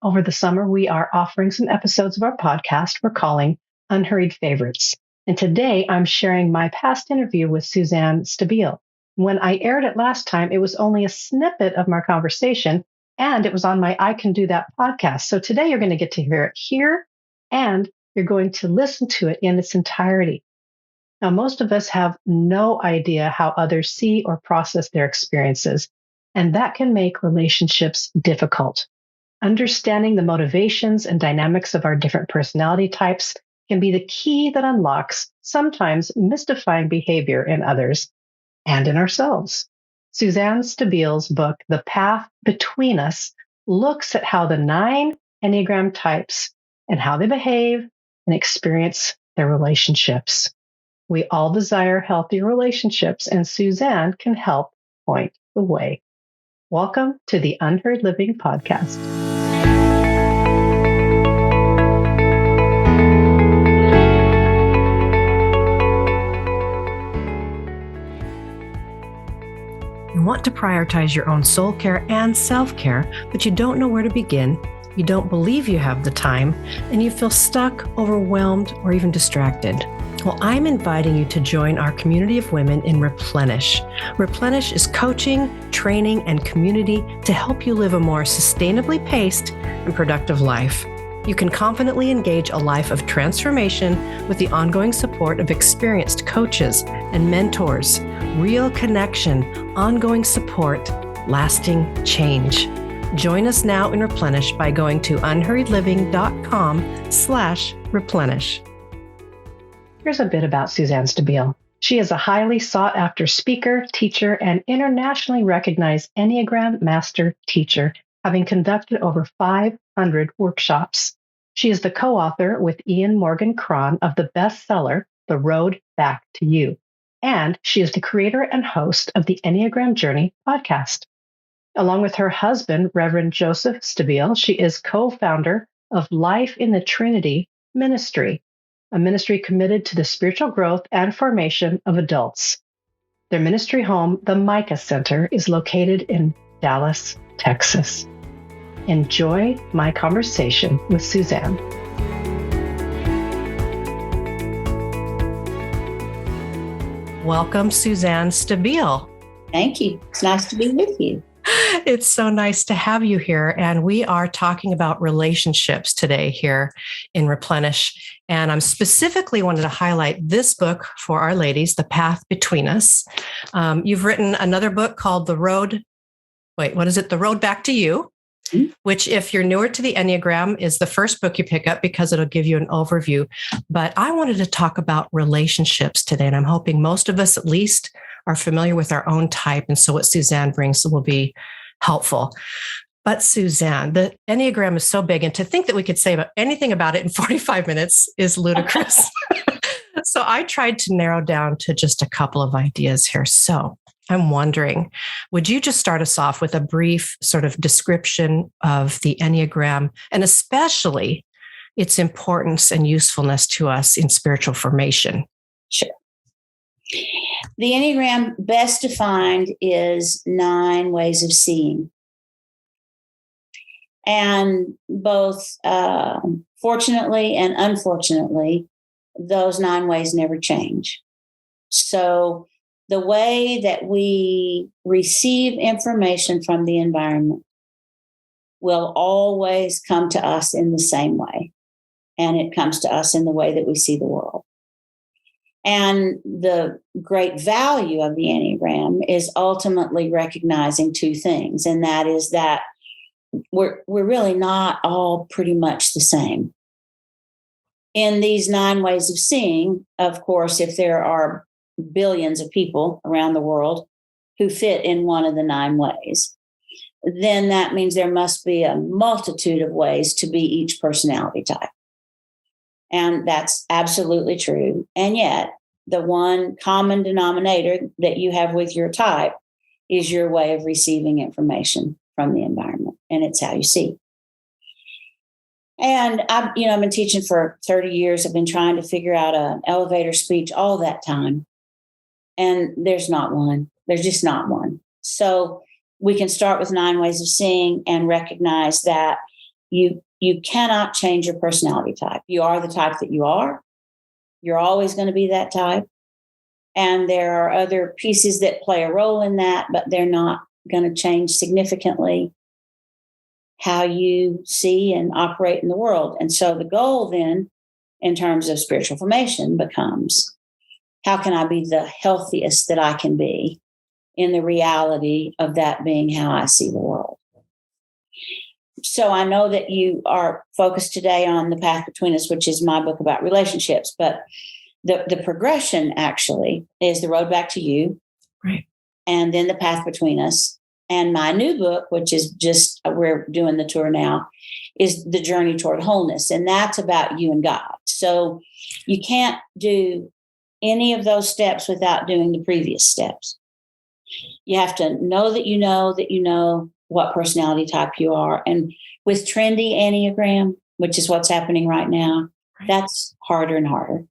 Over the summer, we are offering some episodes of our podcast we're calling Unhurried Favorites. And today I'm sharing my past interview with Suzanne Stabile. When I aired it last time, it was only a snippet of my conversation, and it was on my I Can Do That podcast. So today you're going to get to hear it here, and you're going to listen to it in its entirety. Now, most of us have no idea how others see or process their experiences, and that can make relationships difficult. Understanding the motivations and dynamics of our different personality types can be the key that unlocks sometimes mystifying behavior in others and in ourselves. Suzanne Stabile's book, The Path Between Us, looks at how the 9 Enneagram types and how they behave and experience their relationships. We all desire healthy relationships, and Suzanne can help point the way. Welcome to the Unheard Living podcast. You want to prioritize your own soul care and self-care, but you don't know where to begin. You don't believe you have the time, and you feel stuck, overwhelmed, or even distracted. Well, I'm inviting you to join our community of women in Replenish. Replenish is coaching, training, and community to help you live a more sustainably paced and productive life. You can confidently engage a life of transformation with the ongoing support of experienced coaches and mentors, real connection, ongoing support, lasting change. Join us now in Replenish by going to unhurriedliving.com/replenish. Here's a bit about Suzanne Stabile. She is a highly sought-after speaker, teacher, and internationally recognized Enneagram Master teacher, having conducted over 500 workshops. She is the co-author with Ian Morgan Cron of the bestseller, The Road Back to You, and she is the creator and host of the Enneagram Journey podcast. Along with her husband, Reverend Joseph Stabile, she is co-founder of Life in the Trinity Ministry, a ministry committed to the spiritual growth and formation of adults. Their ministry home, the Micah Center, is located in Dallas, Texas. Enjoy my conversation with Suzanne. Welcome, Suzanne Stabile. Thank you. It's nice to be with you. It's so nice to have you here. And we are talking about relationships today here in Replenish. And I'm specifically wanted to highlight this book for our ladies, The Path Between Us. You've written another book called The Road Back to You, which if you're newer to the Enneagram is the first book you pick up because it'll give you an overview. But I wanted to talk about relationships today. And I'm hoping most of us at least are familiar with our own type. And so what Suzanne brings will be helpful. But Suzanne, the Enneagram is so big, and to think that we could say anything about it in 45 minutes is ludicrous. So I tried to narrow down to just a couple of ideas here. So I'm wondering, would you just start us off with a brief sort of description of the Enneagram, and especially its importance and usefulness to us in spiritual formation? Sure. The Enneagram, best defined, is 9 ways of seeing. And both fortunately and unfortunately, those 9 ways never change. So the way that we receive information from the environment will always come to us in the same way. And it comes to us in the way that we see the world. And the great value of the Enneagram is ultimately recognizing 2 things. And that is that we're really not all pretty much the same. In these 9 ways of seeing, of course, if there are billions of people around the world who fit in one of the 9 ways, then that means there must be a multitude of ways to be each personality type. And that's absolutely true. And yet, the one common denominator that you have with your type is your way of receiving information from the environment. And it's how you see. And I've been teaching for 30 years. I've been trying to figure out an elevator speech all that time. And there's not one. There's just not one. So we can start with 9 ways of seeing and recognize that you cannot change your personality type. You are the type that you are. You're always going to be that type. And there are other pieces that play a role in that, but they're not going to change significantly how you see and operate in the world. And so the goal then, in terms of spiritual formation, becomes, how can I be the healthiest that I can be in the reality of that being how I see the world? So I know that you are focused today on The Path Between Us, which is my book about relationships, but the progression actually is The Road Back to You, right, and then The Path Between Us. And my new book, which is just, we're doing the tour now, is The Journey Toward Wholeness. And that's about you and God. So you can't do any of those steps without doing the previous steps. You have to know that you know what personality type you are. And with trendy Enneagram, which is what's happening right now, that's harder and harder.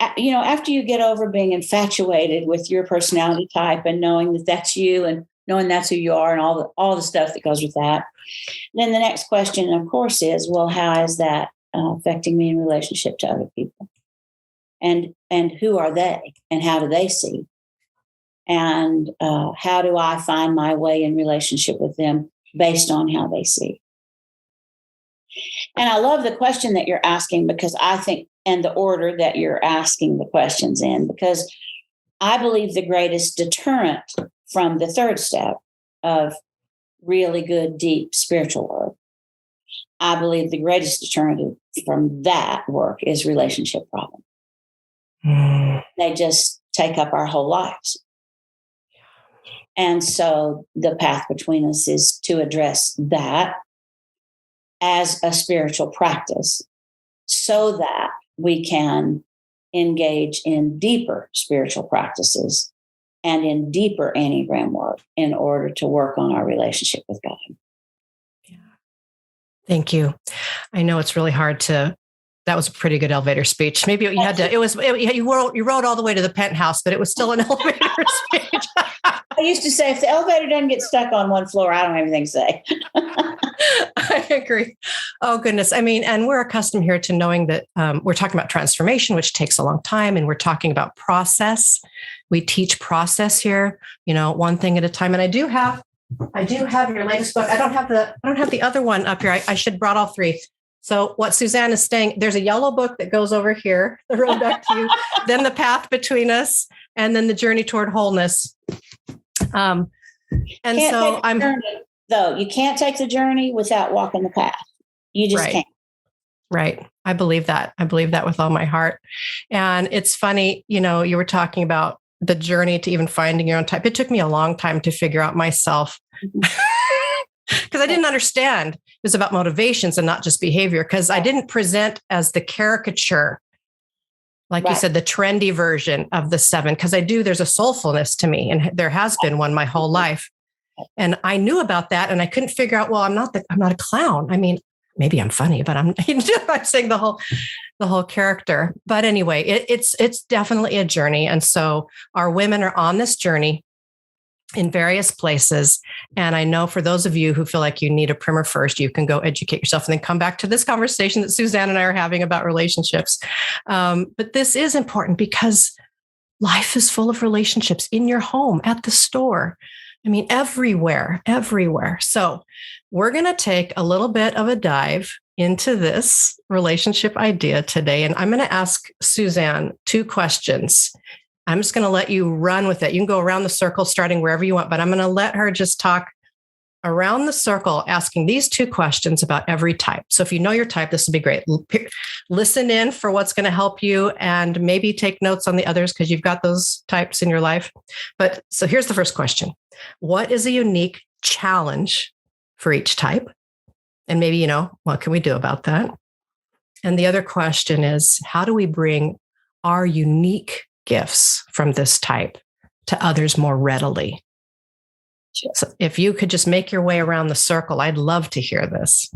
After you get over being infatuated with your personality type and knowing that that's you and knowing that's who you are and all the stuff that goes with that, then the next question, of course, is, well, how is that affecting me in relationship to other people? And who are they? And how do they see? And how do I find my way in relationship with them based on how they see? And I love the question that you're asking, because I think, and the order that you're asking the questions in, because I believe the greatest deterrent from the third step of really good, deep spiritual work, I believe the greatest deterrent from that work is relationship problems. They just take up our whole lives. And so the path between us is to address that as a spiritual practice so that we can engage in deeper spiritual practices and in deeper Enneagram work in order to work on our relationship with God. Yeah. Thank you. I know it's really hard to. That was a pretty good elevator speech. Maybe you had to. You rode all the way to the penthouse, but it was still an elevator speech. I used to say, if the elevator doesn't get stuck on one floor, I don't have anything to say. I agree. Oh, goodness. I mean, and we're accustomed here to knowing that we're talking about transformation, which takes a long time. And we're talking about process. We teach process here, one thing at a time. And I do have your latest book. I don't have the other one up here. I should have brought all three. So what Suzanne is saying, there's a yellow book that goes over here, The Road Back to You, then The Path Between Us, and then The Journey Toward Wholeness. You can't take the journey without walking the path. You just can't. Right. I believe that. I believe that with all my heart. And it's funny, you were talking about the journey to even finding your own type. It took me a long time to figure out myself. Because I didn't understand. It was about motivations and not just behavior, because I didn't present as the caricature, like you said, the trendy version of the 7, because there's a soulfulness to me, and there has been one my whole life. And I knew about that, and I couldn't figure out, well, I'm not a clown. I mean, maybe I'm funny, but I'm saying the whole character. But anyway, it's definitely a journey. And so our women are on this journey in various places. And I know for those of you who feel like you need a primer first, you can go educate yourself and then come back to this conversation that Suzanne and I are having about relationships. But this is important because life is full of relationships in your home, at the store. I mean, everywhere. So we're going to take a little bit of a dive into this relationship idea today. And I'm going to ask Suzanne 2 questions. I'm just going to let you run with it. You can go around the circle, starting wherever you want, but I'm going to let her just talk around the circle, asking these 2 questions about every type. So if you know your type, this will be great. Listen in for what's going to help you, and maybe take notes on the others because you've got those types in your life. But so here's the first question. What is a unique challenge for each type? And maybe, what can we do about that? And the other question is, how do we bring our unique gifts from this type to others more readily? Sure. So if you could just make your way around the circle, I'd love to hear this.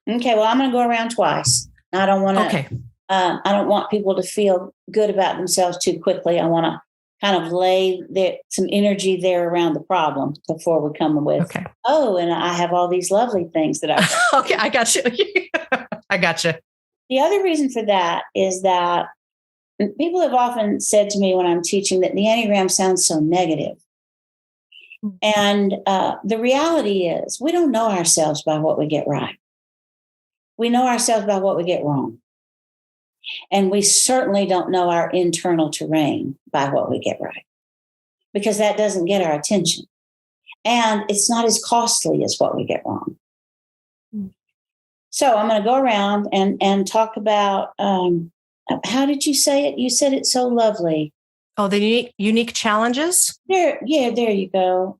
Okay. Well, I'm going to go around twice. I don't want to, okay. I don't want people to feel good about themselves too quickly. I want to kind of lay some energy there around the problem before we come with, and I have all these lovely things that I Okay, I got you. I got you. The other reason for that is that people have often said to me when I'm teaching that the Enneagram sounds so negative. And the reality is we don't know ourselves by what we get right. We know ourselves by what we get wrong. And we certainly don't know our internal terrain by what we get right, because that doesn't get our attention. And it's not as costly as what we get wrong. So I'm going to go around and talk about, how did you say it? You said it so lovely. Oh, the unique challenges? There you go.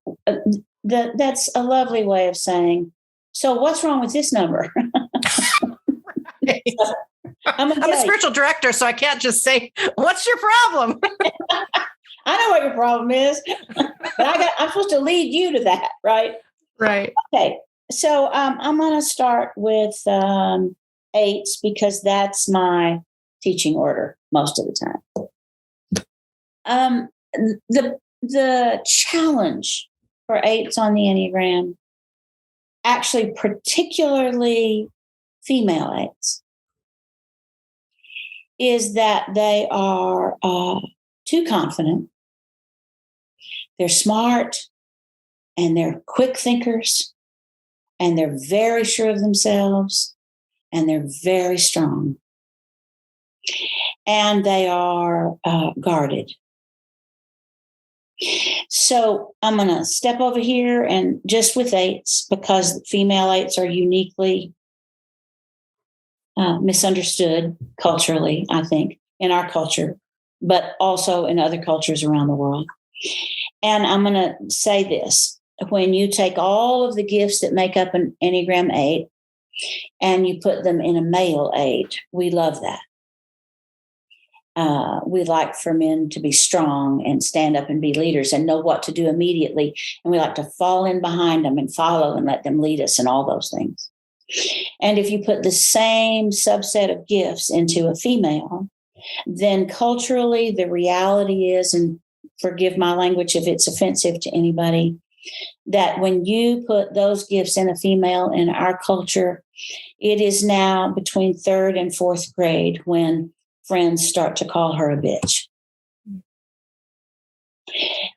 That's a lovely way of saying, so what's wrong with this number? I'm a spiritual director, so I can't just say, what's your problem? I know what your problem is, but I'm supposed to lead you to that, right? Right. Okay. So I'm going to start with 8s because that's my teaching order most of the time. The challenge for 8s on the Enneagram, actually particularly female 8s, is that they are too confident. They're smart and they're quick thinkers and they're very sure of themselves and they're very strong. And they are guarded. So I'm going to step over here and just with 8s, because female 8s are uniquely misunderstood culturally, I think, in our culture, but also in other cultures around the world. And I'm going to say this. When you take all of the gifts that make up an Enneagram 8 and you put them in a male 8, we love that. We like for men to be strong and stand up and be leaders and know what to do immediately. And we like to fall in behind them and follow and let them lead us and all those things. And if you put the same subset of gifts into a female, then culturally the reality is, and forgive my language if it's offensive to anybody, that when you put those gifts in a female in our culture, it is now between 3rd and 4th grade when friends start to call her a bitch.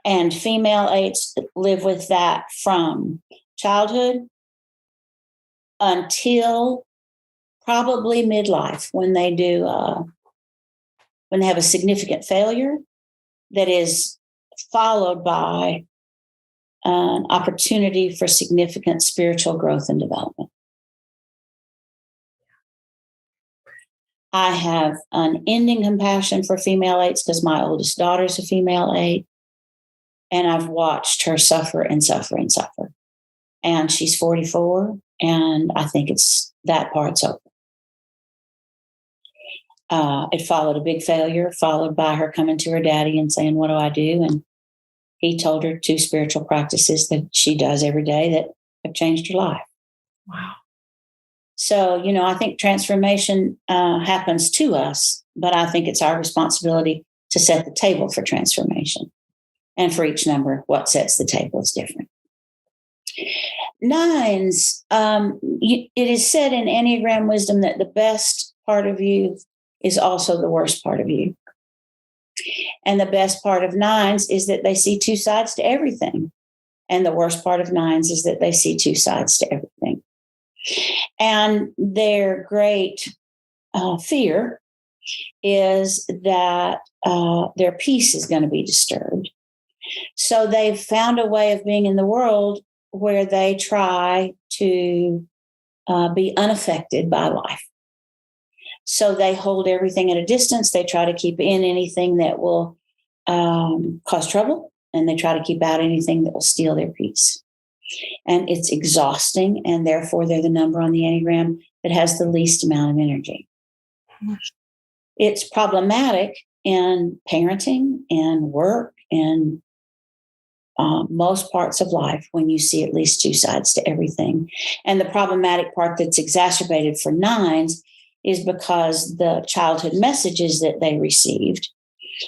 And female 8s live with that from childhood until probably midlife, when they do, when they have a significant failure that is followed by an opportunity for significant spiritual growth and development. I have unending compassion for female 8s because my oldest daughter's a female 8, and I've watched her suffer and suffer and suffer. And she's 44, and I think that part's over. It followed a big failure, followed by her coming to her daddy and saying, "What do I do?" And he told her 2 spiritual practices that she does every day that have changed her life. Wow. So, I think transformation happens to us, but I think it's our responsibility to set the table for transformation. And for each number, what sets the table is different. 9s, it is said in Enneagram Wisdom that the best part of you is also the worst part of you. And the best part of 9s is that they see 2 sides to everything. And the worst part of 9s is that they see 2 sides to everything. And their great fear is that their peace is going to be disturbed. So they've found a way of being in the world where they try to be unaffected by life. So they hold everything at a distance. They try to keep in anything that will cause trouble, and they try to keep out anything that will steal their peace. And it's exhausting, and therefore they're the number on the Enneagram that has the least amount of energy. It's problematic in parenting and work and most parts of life when you see at least 2 sides to everything. And the problematic part that's exacerbated for 9s is because the childhood messages that they received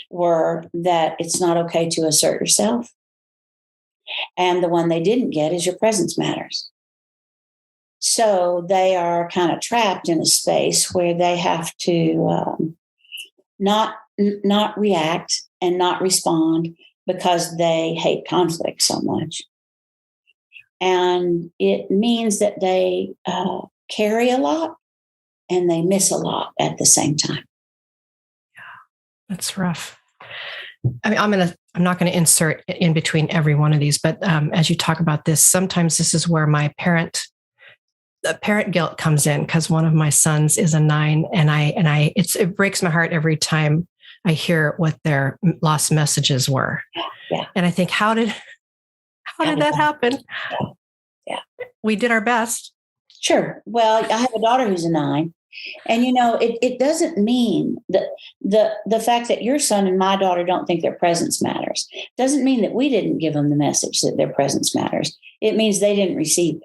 were that it's not okay to assert yourself. And the one they didn't get is your presence matters. So they are kind of trapped in a space where they have to not react and not respond because they hate conflict so much. And it means that they carry a lot and they miss a lot at the same time. Yeah, that's rough. I mean, I'm not going to insert in between every one of these, but as you talk about this, sometimes this is where my parent guilt comes in, because one of my sons is a 9, and it breaks my heart every time I hear what their lost messages were. Yeah. And I think, how did that happen? Yeah. We did our best. Sure. Well, I have a daughter who's a 9. And, it doesn't mean that the fact that your son and my daughter don't think their presence matters doesn't mean that we didn't give them the message that their presence matters. It means they didn't receive it.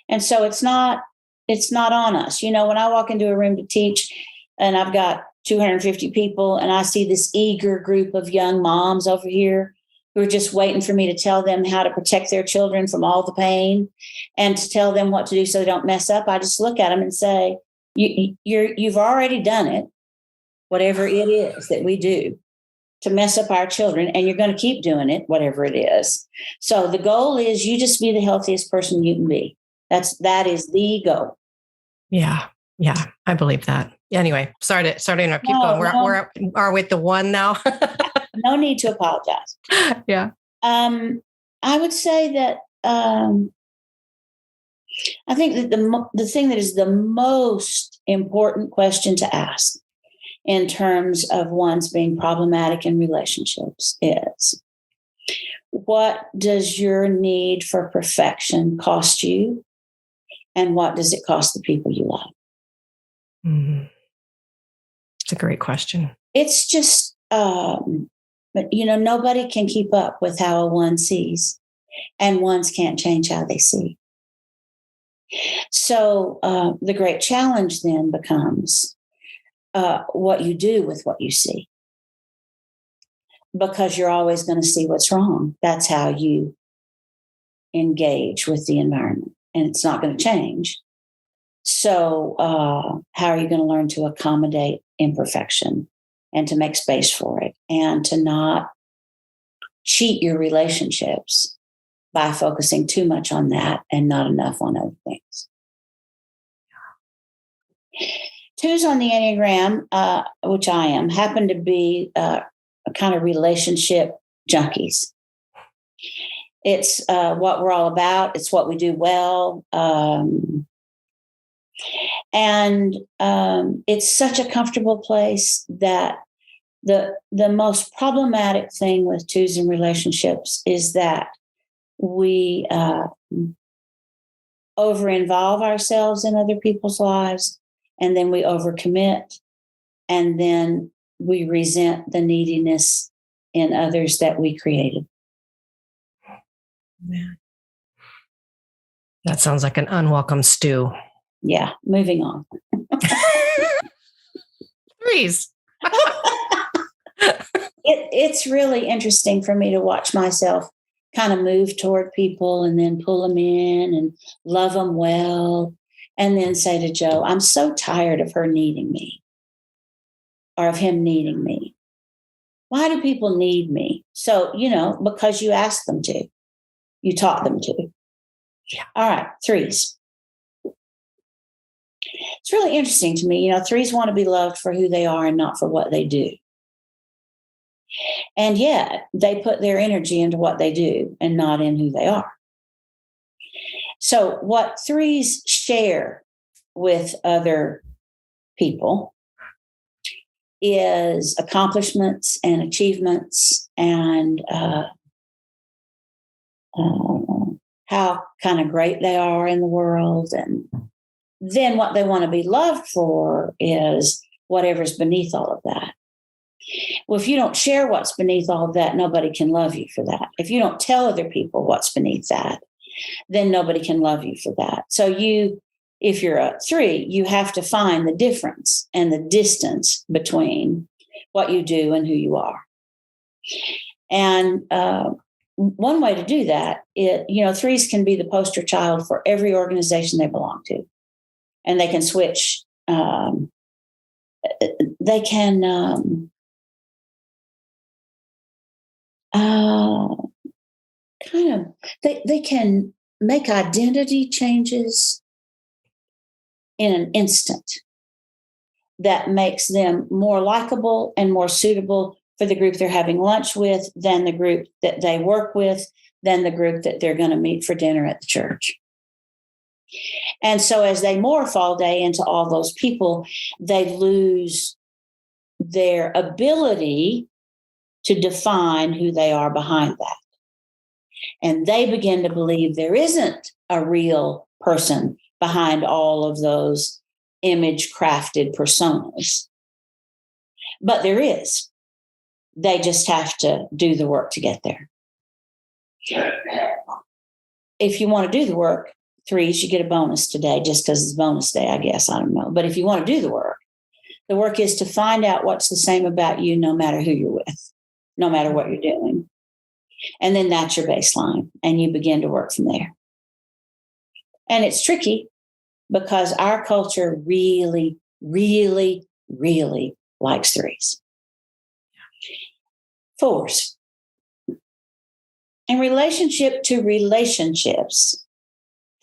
And so it's not on us. When I walk into a room to teach and I've got 250 people and I see this eager group of young moms over here who are just waiting for me to tell them how to protect their children from all the pain and to tell them what to do so they don't mess up, I just look at them and say, you've already done it, whatever it is that we do to mess up our children, and you're going to keep doing it, whatever it is. So the goal is you just be the healthiest person you can be. That is the goal. Yeah. Yeah. I believe that. Anyway, sorry to interrupt. Keep going. We're with the 1 now. No need to apologize. Yeah. I would say that I think that the thing that is the most important question to ask in terms of one's being problematic in relationships is, what does your need for perfection cost you? And what does it cost the people you love? Mm-hmm. It's a great question. It's just, nobody can keep up with how a 1 sees, and 1s can't change how they see. So the great challenge then becomes what you do with what you see, because you're always going to see what's wrong. That's how you engage with the environment, and it's not going to change. So how are you going to learn to accommodate imperfection and to make space for it, and to not cheat your relationships by focusing too much on that and not enough on other things? 2s on the Enneagram, which I am, happen to be a kind of relationship junkies. It's what we're all about. It's what we do well. And it's such a comfortable place that the most problematic thing with 2s in relationships is that we over-involve ourselves in other people's lives, and then we overcommit, and then we resent the neediness in others that we created. Man. That sounds like an unwelcome stew. Yeah, moving on. 3s. It's really interesting for me to watch myself kind of move toward people and then pull them in and love them well, and then say to Joe, I'm so tired of her needing me, or of him needing me. Why do people need me? So, because you asked them to, you taught them to. Yeah. All right, 3s. It's really interesting to me. 3s want to be loved for who they are and not for what they do. And yet they put their energy into what they do and not in who they are. So what 3s share with other people is accomplishments and achievements, and how kind of great they are in the world. And then what they want to be loved for is whatever's beneath all of that. Well, if you don't share what's beneath all of that, nobody can love you for that. If you don't tell other people what's beneath that, then nobody can love you for that. So If you're a 3, you have to find the difference and the distance between what you do and who you are. And one way to do that, 3s can be the poster child for every organization they belong to. And they can switch. They can they can make identity changes in an instant that makes them more likable and more suitable for the group they're having lunch with than the group that they work with, than the group that they're going to meet for dinner at the church. And so as they morph all day into all those people, they lose their ability to define who they are behind that. And they begin to believe there isn't a real person behind all of those image crafted personas. But there is. They just have to do the work to get there. If you want to do the work, 3s, you get a bonus today just because it's bonus day, I guess. I don't know. But if you want to do the work is to find out what's the same about you no matter who you're with, no matter what you're doing. And then that's your baseline, and you begin to work from there. And it's tricky because our culture really, really, really likes 3s. 4s. In relationship to relationships,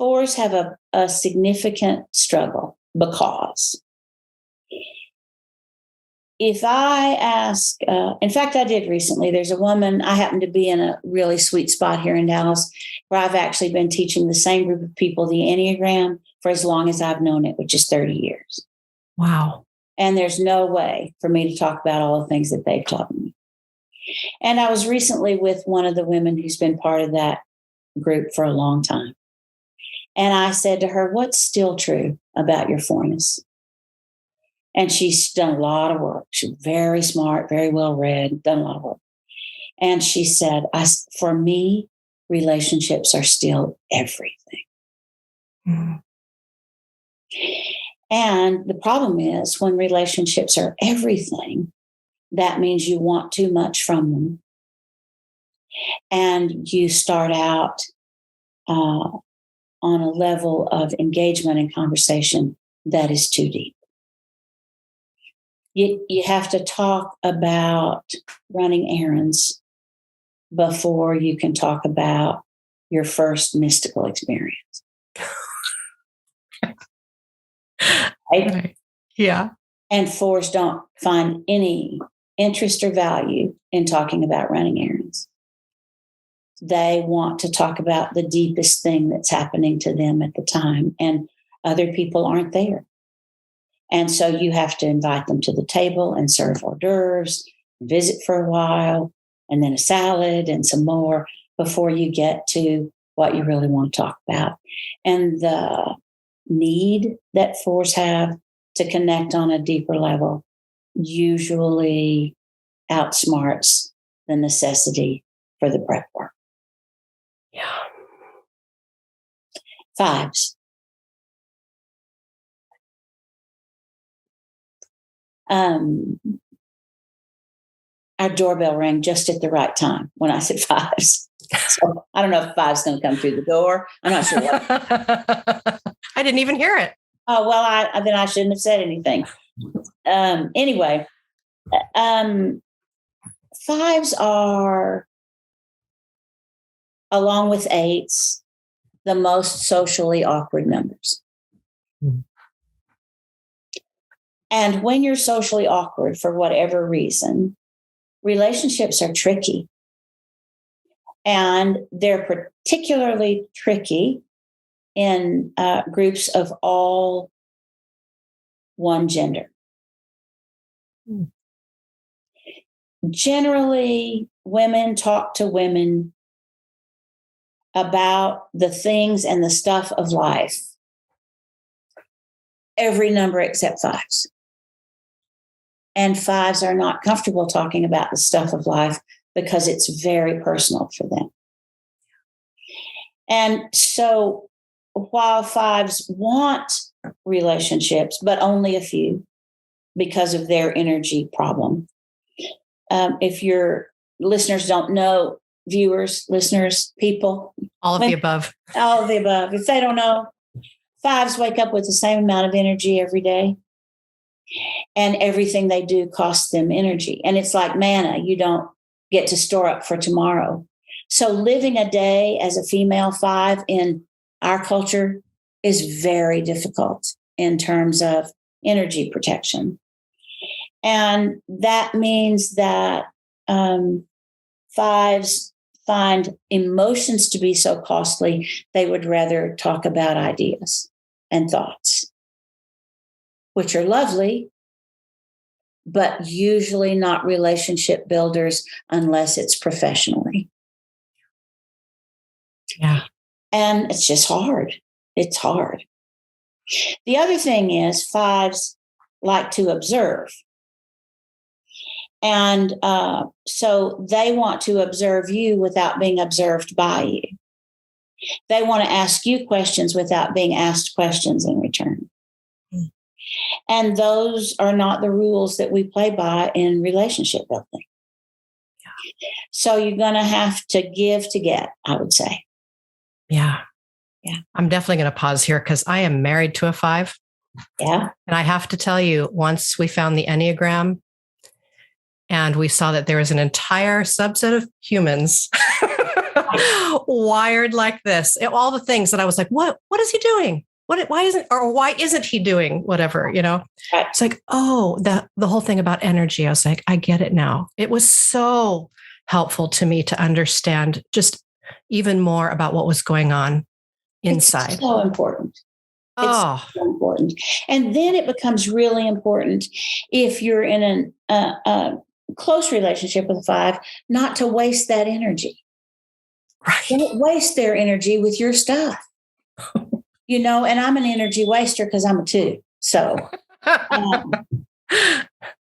4s have a significant struggle because if I ask, in fact, I did recently, there's a woman, I happen to be in a really sweet spot here in Dallas where I've actually been teaching the same group of people the Enneagram for as long as I've known it, which is 30 years. Wow. And there's no way for me to talk about all the things that they've taught me. And I was recently with one of the women who's been part of that group for a long time. And I said to her, what's still true about your 4ness? And she's done a lot of work. She's very smart, very well read, done a lot of work. And she said, for me, relationships are still everything. Mm-hmm. And the problem is when relationships are everything, that means you want too much from them. And you start out on a level of engagement and conversation that is too deep. You have to talk about running errands before you can talk about your first mystical experience. Right? Yeah. And 4s don't find any interest or value in talking about running errands. They want to talk about the deepest thing that's happening to them at the time, and other people aren't there. And so you have to invite them to the table and serve hors d'oeuvres, visit for a while, and then a salad and some more before you get to what you really want to talk about. And the need that 4s have to connect on a deeper level usually outsmarts the necessity for the prep work. Yeah. 5s. Our doorbell rang just at the right time when I said 5s. So I don't know if 5's going to come through the door. I'm not sure what. I didn't even hear it. Oh, well, then I shouldn't have said anything. Anyway, 5s are, along with 8s, the most socially awkward numbers. Mm-hmm. And when you're socially awkward for whatever reason, relationships are tricky. And they're particularly tricky in groups of all one gender. Mm. Generally, women talk to women about the things and the stuff of life. Every number except 5s. And 5s are not comfortable talking about the stuff of life because it's very personal for them. And so while 5s want relationships, but only a few because of their energy problem. If your listeners don't know, viewers, listeners, people, all of the above. All of the above. If they don't know, 5s wake up with the same amount of energy every day. And everything they do costs them energy. And it's like manna, you don't get to store up for tomorrow. So living a day as a female 5 in our culture is very difficult in terms of energy protection. And that means that 5s find emotions to be so costly, they would rather talk about ideas and thoughts, which are lovely, but usually not relationship builders unless it's professionally. Yeah. And it's just hard. It's hard. The other thing is 5s like to observe. And so they want to observe you without being observed by you. They want to ask you questions without being asked questions in return. Mm. And those are not the rules that we play by in relationship building. Yeah. So you're going to have to give to get, I would say. Yeah. Yeah. I'm definitely going to pause here because I am married to a 5. Yeah. And I have to tell you, once we found the Enneagram and we saw that there was an entire subset of humans wired like this, all the things that I was like, what is he doing? Why isn't he doing whatever, Right. It's like, the whole thing about energy. I was like, I get it now. It was so helpful to me to understand just even more about what was going on inside. It's so important. Oh, It's so important. And then it becomes really important if you're in a close relationship with a 5, not to waste that energy. Right. Don't waste their energy with your stuff. And I'm an energy waster because I'm a 2. So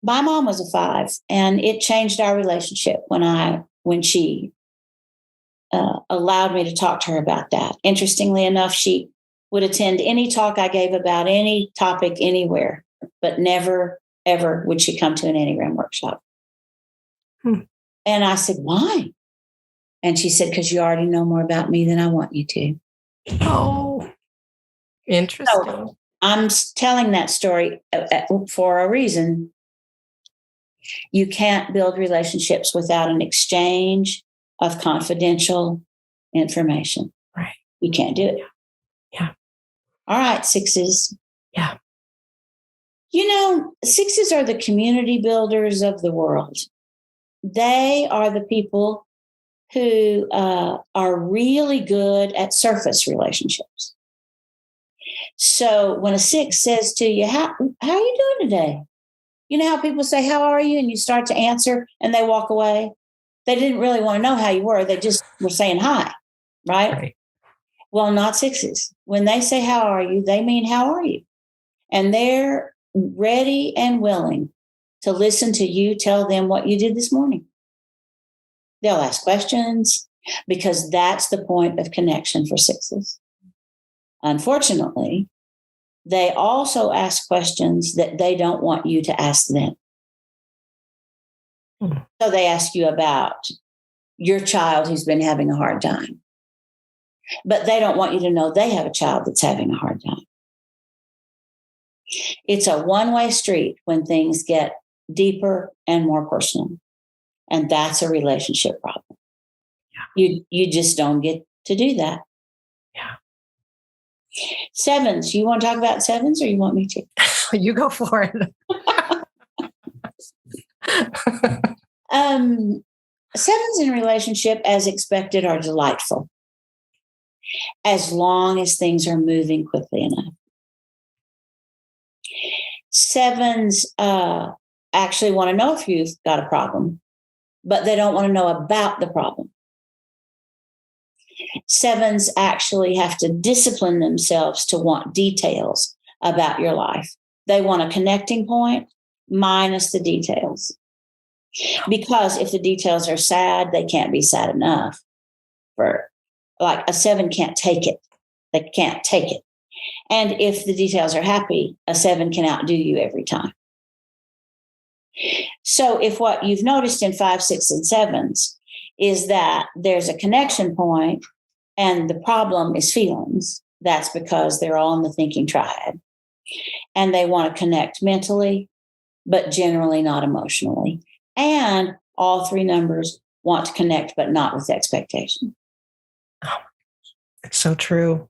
my mom was a 5, and it changed our relationship when she allowed me to talk to her about that. Interestingly enough, she would attend any talk I gave about any topic anywhere, but never, ever would she come to an Enneagram workshop. And I said, why? And she said, because you already know more about me than I want you to. Oh, interesting. So I'm telling that story for a reason. You can't build relationships without an exchange of confidential information. Right. You can't do it. Yeah. All right, 6s. Yeah. 6s are the community builders of the world. They are the people who are really good at surface relationships. So when a 6 says to you, how are you doing today? You know how people say, how are you? And you start to answer and they walk away. They didn't really want to know how you were. They just were saying hi, right? Well, not 6s. When they say, how are you? They mean, how are you? And they're ready and willing to listen to you tell them what you did this morning. They'll ask questions because that's the point of connection for 6s. Unfortunately, they also ask questions that they don't want you to ask them. So they ask you about your child who's been having a hard time, but they don't want you to know they have a child that's having a hard time. It's a one-way street when things get deeper and more personal. And that's a relationship problem. Yeah. You just don't get to do that. Yeah. 7s. You want to talk about 7s or you want me to? You go for it. 7s in relationship, as expected, are delightful as long as things are moving quickly enough. 7s actually want to know if you've got a problem, but they don't want to know about the problem. 7s actually have to discipline themselves to want details about your life. They want a connecting point minus the details. Because if the details are sad, they can't be sad enough. Like a 7 can't take it. They can't take it. And if the details are happy, a 7 can outdo you every time. So if what you've noticed in 5, 6, and 7s is that there's a connection point and the problem is feelings, that's because they're all in the thinking triad. And they want to connect mentally, but generally not emotionally. And all 3 numbers want to connect, but not with expectation. Oh, it's so true.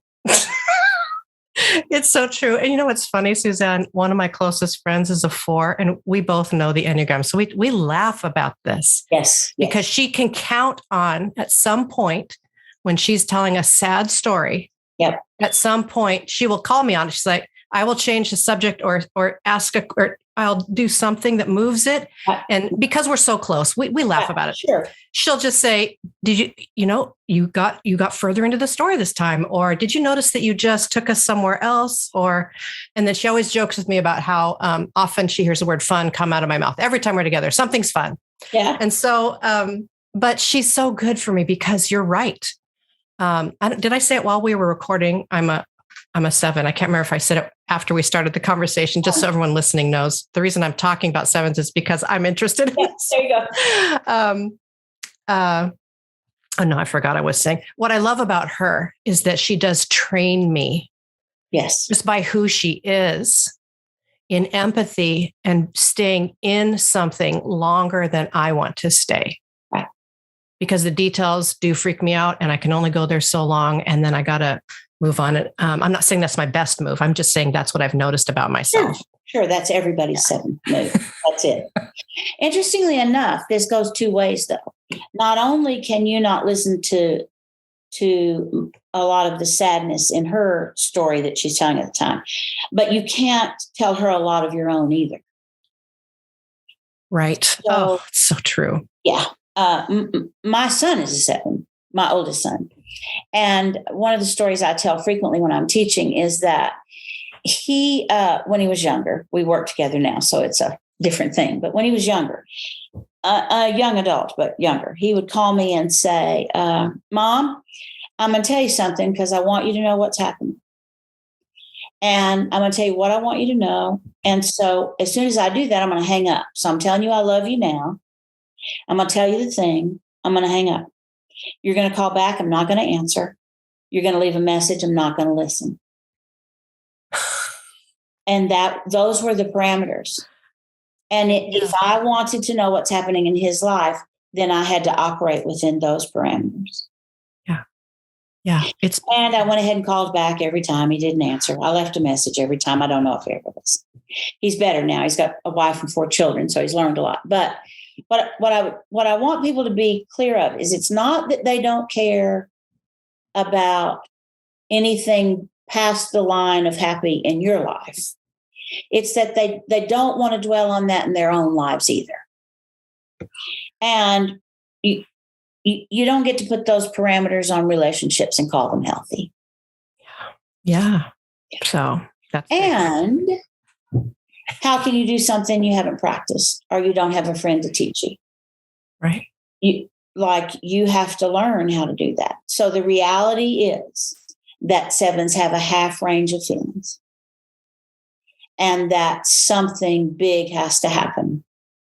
It's so true. And you know what's funny, Suzanne? One of my closest friends is a 4, and we both know the Enneagram. So we laugh about this. Yes. Because she can count on at some point when she's telling a sad story. Yep. At some point, she will call me on it. She's like, I will change the subject or ask or I'll do something that moves it. And because we're so close, we laugh about it. Sure. She'll just say, did you got further into the story this time? Or did you notice that you just took us somewhere else? And then she always jokes with me about how often she hears the word fun come out of my mouth. Every time we're together, something's fun. Yeah. And so, but she's so good for me because you're right. Did I say it while we were recording? I'm a 7. I can't remember if I said it after we started the conversation, just so everyone listening knows. The reason I'm talking about 7s is because I'm interested in this. There you go. Oh no, I forgot I was saying. What I love about her is that she does train me. Yes. Just by who she is in empathy and staying in something longer than I want to stay. Right. Because the details do freak me out and I can only go there so long. And then I got to move on. I'm not saying that's my best move. I'm just saying that's what I've noticed about myself. Sure. That's everybody's 7 move. That's it. Interestingly enough, this goes 2 ways though. Not only can you not listen to a lot of the sadness in her story that she's telling at the time, but you can't tell her a lot of your own either. Right. So, it's so true. Yeah. My son is a 7, my oldest son. And one of the stories I tell frequently when I'm teaching is that he, when he was younger, we work together now, so it's a different thing. But when he was younger, a young adult, but younger, he would call me and say, Mom, I'm going to tell you something because I want you to know what's happening. And I'm going to tell you what I want you to know. And so as soon as I do that, I'm going to hang up. So I'm telling you I love you now. I'm going to tell you the thing. I'm going to hang up. You're going to call back. I'm not going to answer. You're going to leave a message. I'm not going to listen. And those were the parameters. And if I wanted to know what's happening in his life, then I had to operate within those parameters. Yeah. Yeah. And I went ahead and called back every time he didn't answer. I left a message every time. I don't know if he ever was. He's better now. He's got a wife and 4 children, so he's learned a lot. But what I want people to be clear of is it's not that they don't care about anything past the line of happy in your life. It's that they don't want to dwell on that in their own lives either. And you don't get to put those parameters on relationships and call them healthy. Yeah. So that's and how can you do something you haven't practiced or you don't have a friend to teach you? Right. You have to learn how to do that. So the reality is that 7s have a half range of feelings. And that something big has to happen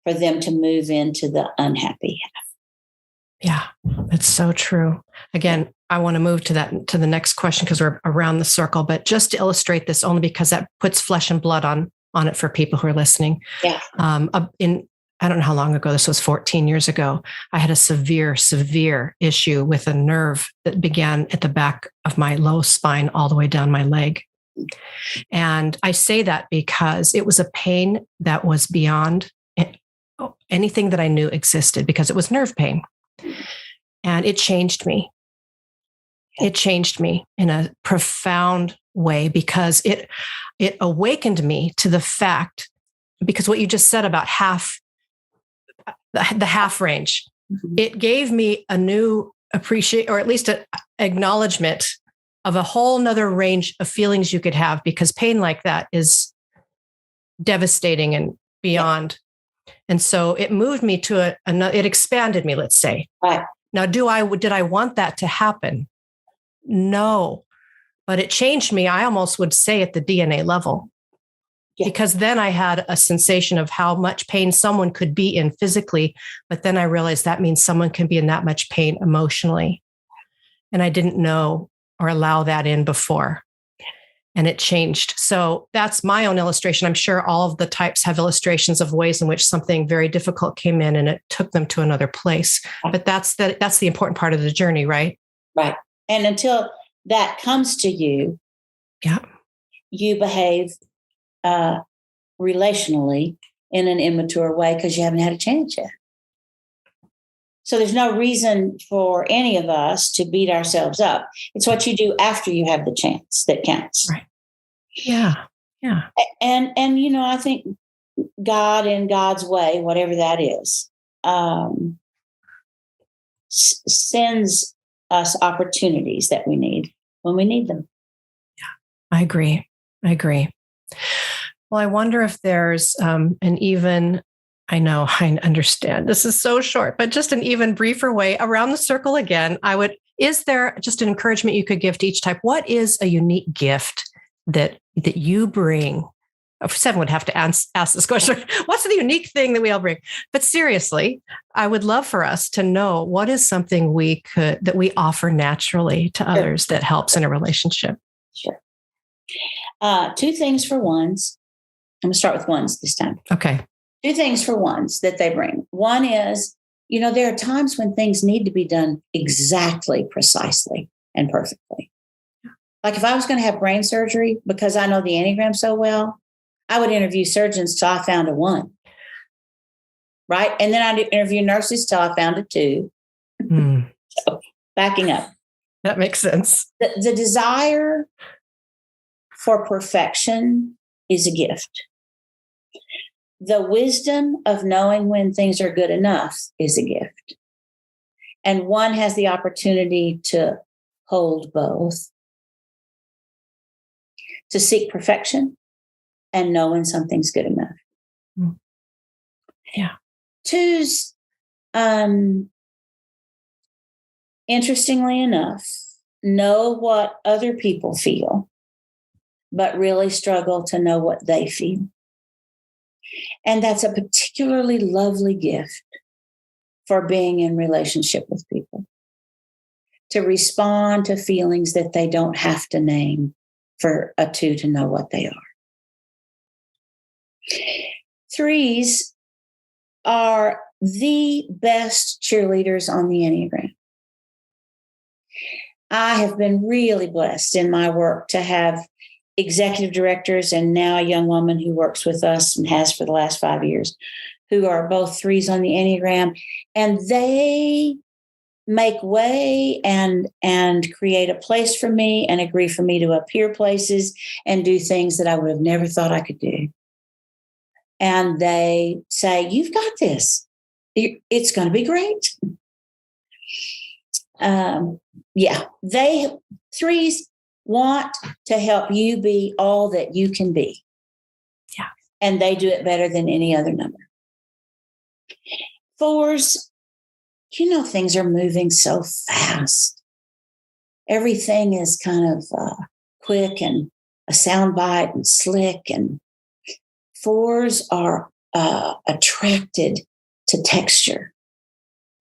for them to move into the unhappy half. Yeah, it's so true. Again, I want to move to the next question because we're around the circle, but just to illustrate this only because that puts flesh and blood on it for people who are listening. Yeah. I don't know how long ago, this was 14 years ago. I had a severe issue with a nerve that began at the back of my low spine all the way down my leg. And I say that because it was a pain that was beyond anything that I knew existed because it was nerve pain. And it changed me. It changed me in a profound way because it awakened me to the fact, because what you just said about the half range, it gave me a new appreciation, or at least an acknowledgement of a whole nother range of feelings you could have, because pain like that is devastating and beyond. Yeah. And so it moved me to it expanded me, let's say. Right. Now, did I want that to happen? No, But it changed me, I almost would say, at the DNA level. Yeah. Because then I had a sensation of how much pain someone could be in physically, but then I realized that means someone can be in that much pain emotionally. And I didn't know or allow that in before. And it changed. So that's my own illustration. I'm sure all of the types have illustrations of ways in which something very difficult came in and it took them to another place. But that's the important part of the journey, right? Right. And until that comes to you, yeah, you behave relationally in an immature way because you haven't had a chance yet. So there's no reason for any of us to beat ourselves up. It's what you do after you have the chance that counts. Right. Yeah. Yeah. And I think God, in God's way, whatever that is, sends us opportunities that we need when we need them. Yeah, I agree. Well, I wonder if there's I know, I understand this is so short, but just an even briefer way around the circle again. Is there just an encouragement you could give to each type? What is a unique gift that you bring? Seven would have to ask this question. What's the unique thing that we all bring? But seriously, I would love for us to know what is something that we offer naturally to others that helps in a relationship. Sure. Two things for ones. I'm going to start with ones this time. Okay. Two things for ones that they bring. One is, there are times when things need to be done exactly, precisely, and perfectly. Like if I was going to have brain surgery, because I know the Enneagram so well, I would interview surgeons till I found a 1. Right? And then I'd interview nurses till I found a 2. So backing up. That makes sense. The desire for perfection is a gift. The wisdom of knowing when things are good enough is a gift. And one has the opportunity to hold both, to seek perfection and know when something's good enough. Yeah. Twos, interestingly enough, know what other people feel, but really struggle to know what they feel. And that's a particularly lovely gift for being in relationship with people, to respond to feelings that they don't have to name for a 2 to know what they are. 3s are the best cheerleaders on the Enneagram. I have been really blessed in my work to have executive directors and now a young woman who works with us and has for the last 5 years, who are both 3s on the Enneagram. And they make way and create a place for me and agree for me to appear places and do things that I would have never thought I could do. And they say, you've got this. It's going to be great. 3s want to help you be all that you can be. Yeah. And they do it better than any other number. 4s, things are moving so fast. Everything is kind of quick and a soundbite and slick. And 4s are attracted to texture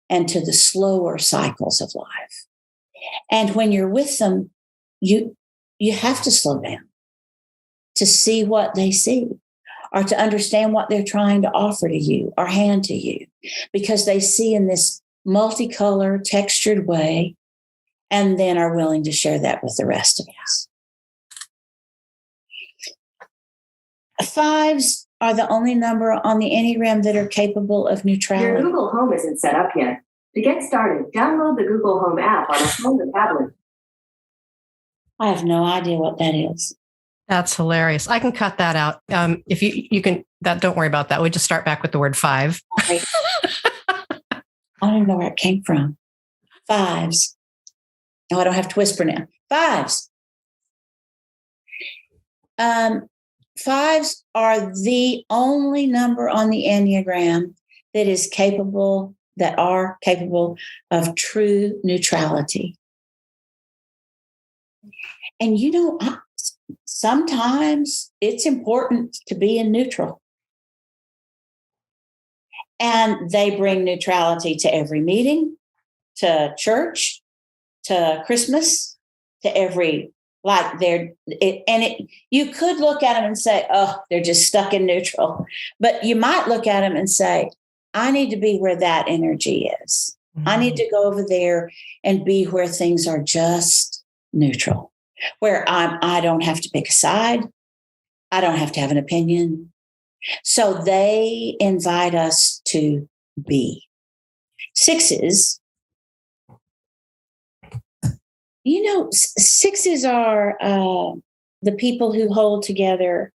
and to the slower cycles of life. And when you're with them, you have to slow down to see what they see or to understand what they're trying to offer to you or hand to you, because they see in this multicolor, textured way, and then are willing to share that with the rest of us. 5s are the only number on the Enneagram that are capable of neutrality. Your Google Home isn't set up yet. To get started, download the Google Home app on a phone or tablet. I have no idea what that is. That's hilarious. I can cut that out. If you can, don't worry about that. We just start back with the word 5. I don't even know where it came from. 5s. No, I don't have to whisper now. 5s. 5s are the only number on the Enneagram that are capable of true neutrality. And sometimes it's important to be in neutral. And they bring neutrality to every meeting, to church, to Christmas, to every, you could look at them and say, oh, they're just stuck in neutral. But you might look at them and say, I need to be where that energy is. Mm-hmm. I need to go over there and be where things are just neutral, where I don't have to pick a side. I don't have to have an opinion. So they invite us to be. Sixes, sixes are the people who hold together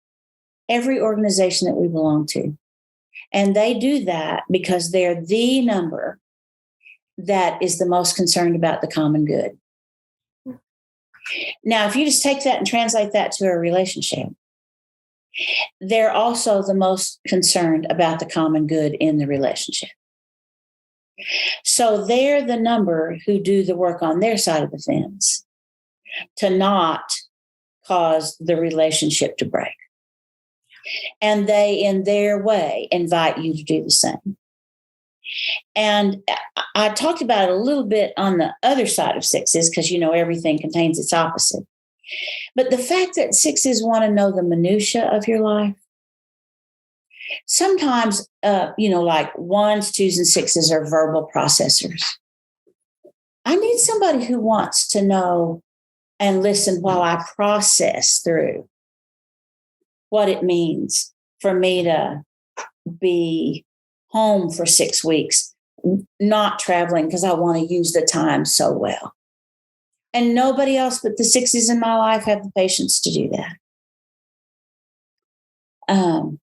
every organization that we belong to. And they do that because they're the number that is the most concerned about the common good. Now, if you just take that and translate that to a relationship, they're also the most concerned about the common good in the relationship. So they're the number who do the work on their side of the fence to not cause the relationship to break. And they, in their way, invite you to do the same. And I talked about it a little bit on the other side of sixes because, everything contains its opposite. But the fact that sixes want to know the minutia of your life, sometimes, like ones, twos, and sixes are verbal processors. I need somebody who wants to know and listen while I process through what it means for me to be home for 6 weeks, not traveling because I want to use the time so well. And nobody else but the sixes in my life have the patience to do that.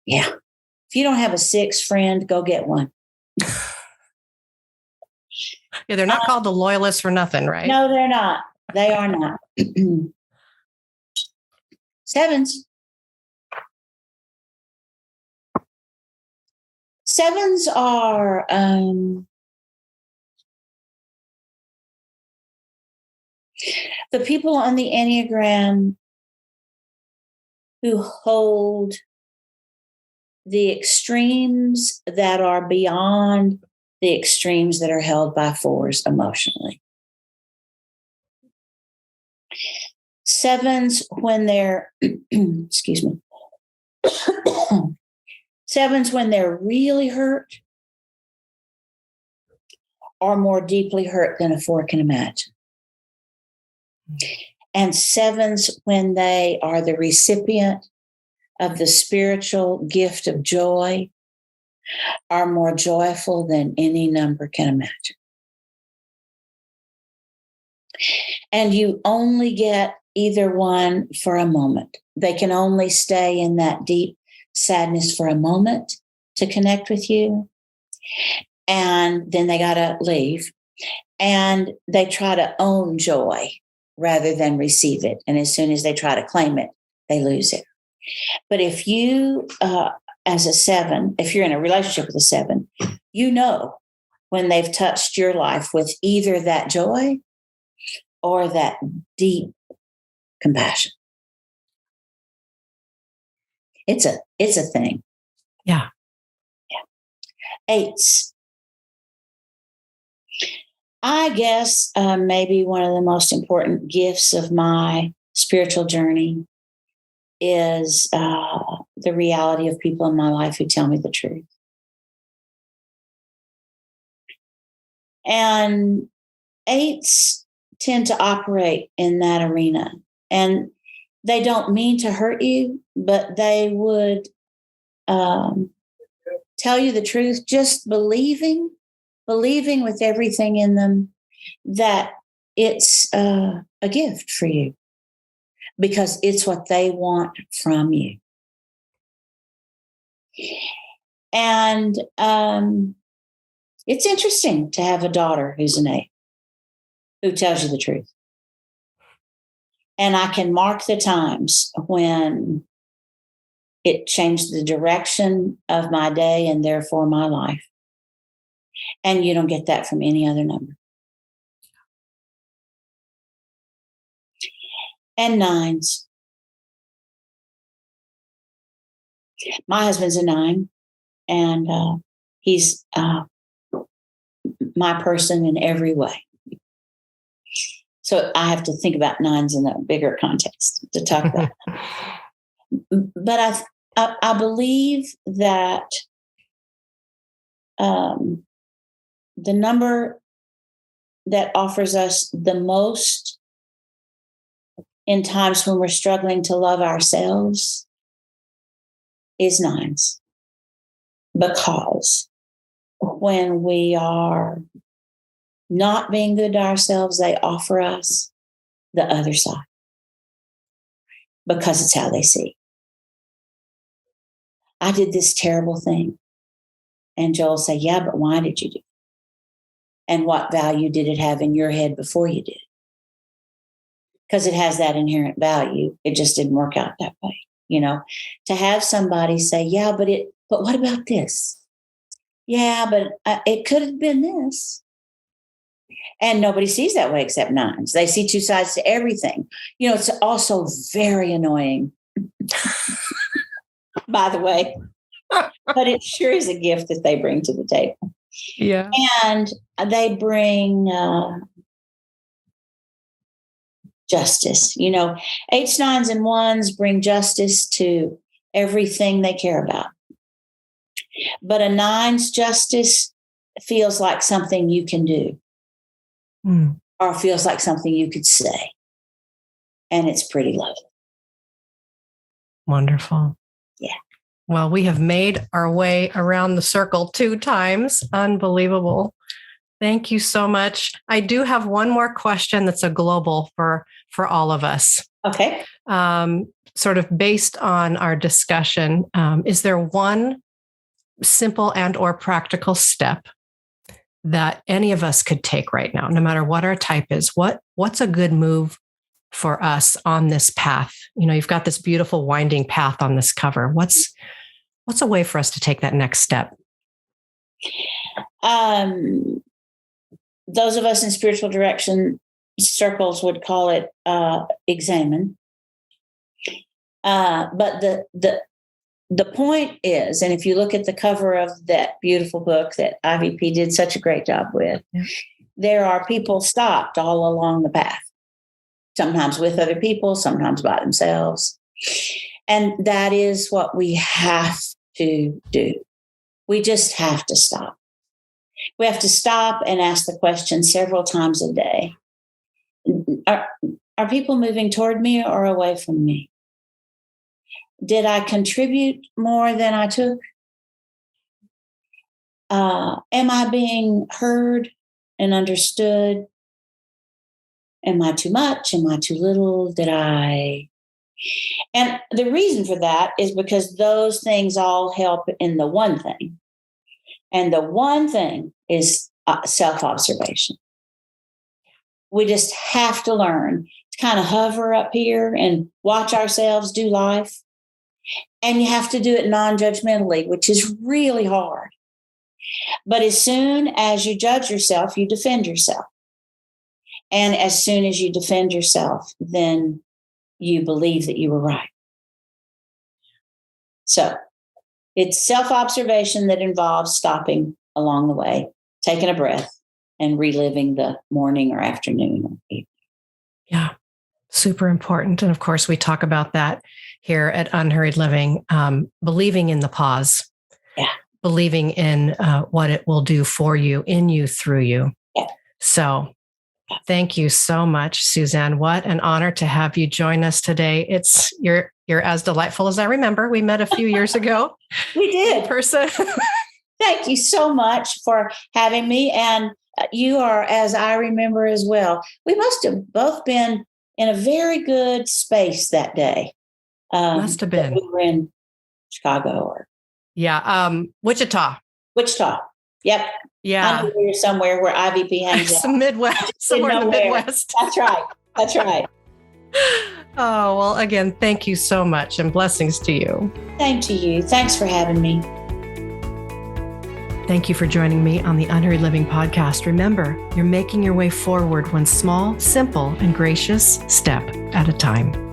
Yeah. If you don't have a six friend, go get one. Yeah, they're not called the loyalists for nothing, right? No, they're not. They are not. Sevens. Sevens are the people on the Enneagram who hold the extremes that are beyond the extremes that are held by fours emotionally. Sevens, when they're, excuse me, sevens, when they're really hurt, are more deeply hurt than a four can imagine. And sevens, when they are the recipient of the spiritual gift of joy, are more joyful than any number can imagine. And you only get either one for a moment. They can only stay in that deep sadness for a moment to connect with you. And then they got to leave. And they try to own joy rather than receive it. And as soon as they try to claim it, they lose it. But if you, as a seven, if you're in a relationship with a seven, when they've touched your life with either that joy or that deep compassion. It's a thing. Yeah. Eights. I guess maybe one of the most important gifts of my spiritual journey is the reality of people in my life who tell me the truth. And eights tend to operate in that arena. And they don't mean to hurt you, but they would tell you the truth, just believing with everything in them that it's a gift for you because it's what they want from you. And it's interesting to have a daughter who's an eight, who tells you the truth. And I can mark the times when it changed the direction of my day and therefore my life. And you don't get that from any other number. and 9s. My husband's a 9, and he's my person in every way. So I have to think about 9s in a bigger context to talk about. But I believe that the number that offers us the most in times when we're struggling to love ourselves is 9s. Because when we are not being good to ourselves, they offer us the other side. Because it's how they see. I did this terrible thing. And Joel will say, yeah, but why did you do it? And what value did it have in your head before you did it? Because it has that inherent value. It just didn't work out that way. To have somebody say, yeah, but what about this? Yeah, but it could have been this. And nobody sees that way except 9s. They see two sides to everything. It's also very annoying, by the way. But it sure is a gift that they bring to the table. Yeah. And they bring justice. 8s, 9s, and 1s bring justice to everything they care about. But a 9's justice feels like something you can do. Or feels like something you could say. And it's pretty lovely. Wonderful. Yeah. Well, we have made our way around the circle 2 times. Unbelievable. Thank you so much. I do have one more question that's a global for all of us. Okay. Sort of based on our discussion, is there one simple and or practical step that any of us could take right now, no matter what our type is? What's a good move for us on this path? You've got this beautiful winding path on this cover. What's a way for us to take that next step? Those of us in spiritual direction circles would call it examine. But the point is, and if you look at the cover of that beautiful book that IVP did such a great job with, there are people stopped all along the path, sometimes with other people, sometimes by themselves. And that is what we have to do. We just have to stop. We have to stop and ask the question several times a day. Are people moving toward me or away from me? Did I contribute more than I took? Am I being heard and understood? Am I too much? Am I too little? And the reason for that is because those things all help in the one thing. And the one thing is self-observation. We just have to learn to kind of hover up here and watch ourselves do life. And you have to do it non-judgmentally, which is really hard. But as soon as you judge yourself, you defend yourself. And as soon as you defend yourself, then you believe that you were right. So it's self-observation that involves stopping along the way, taking a breath, and reliving the morning or afternoon or evening. Yeah, super important. And of course, we talk about that here at Unhurried Living, believing in the pause, believing in what it will do for you, in you, through you. Yeah. So thank you so much, Suzanne. What an honor to have you join us today. You're as delightful as I remember. We met a few years ago. We did. In person. Thank you so much for having me. And you are, as I remember as well. We must have both been in a very good space that day. Must have been. We were in Chicago Wichita. Yep. Yeah. I know you're somewhere where IVP hangs out. Midwest. Somewhere in the Midwest. That's right. Oh, well, again, thank you so much and blessings to you. Same to you. Thanks for having me. Thank you for joining me on the Unhurried Living podcast. Remember, you're making your way forward one small, simple, and gracious step at a time.